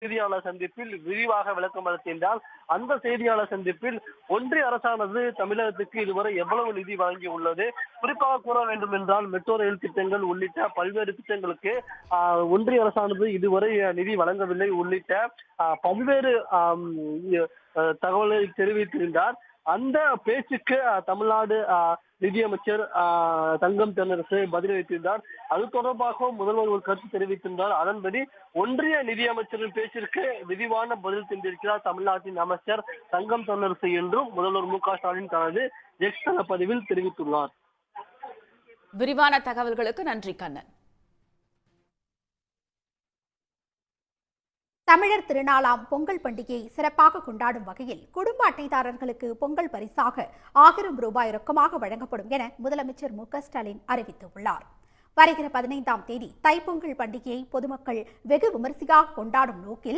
செய்தியாளர் சந்திப்பில் விரிவாக விளக்கம் அளித்திருந்தால் அந்த செய்தியாளர் சந்திப்பில் ஒன்றிய அரசானது தமிழகத்துக்கு இதுவரை எவ்வளவு நிதி வழங்கி உள்ளது, குறிப்பாக கூற வேண்டும் என்றால் மெட்ரோ ரயில் திட்டங்கள் உள்ளிட்ட பல்வேறு திட்டங்களுக்கு ஒன்றிய அரசானது இதுவரை நிதி வழங்கவில்லை உள்ளிட்ட பல்வேறு தகவலை தெரிவித்திருந்தார். அந்த பேச்சுக்கு தமிழ்நாடு நிதியமைச்சர் தங்கம் தென்னரசு பதிலளித்திருந்தார். அது தொடர்பாக முதல்வர் ஒரு கருத்து தெரிவித்திருந்தார். அதன்படி ஒன்றிய நிதியமைச்சரின் பேச்சிற்கு விரிவான பதில் தந்திருக்கிறார் தமிழ்நாட்டின் அமைச்சர் தங்கம் தென்னரசு என்றும் முதல்வர் மு.க.ஸ்டாலின் தனது எக்ஸ் தள பதிவில் தெரிவித்துள்ளார். விரிவான தகவல்களுக்கு நன்றி கண்ணன். தமிழர் திருநாளாம் பொங்கல் பண்டிகையை சிறப்பாக கொண்டாடும் வகையில் குடும்ப அட்டைதாரர்களுக்கு பொங்கல் பரிசாக 1000 ரூபாய் ரொக்கமாக வழங்கப்படும் என முதலமைச்சர் மு.க.ஸ்டாலின் அறிவித்துள்ளார். வருகிற 15ஆம் தேதி தைப்பொங்கல் பண்டிகையை பொதுமக்கள் வெகு விமரிசையாக கொண்டாடும் நோக்கில்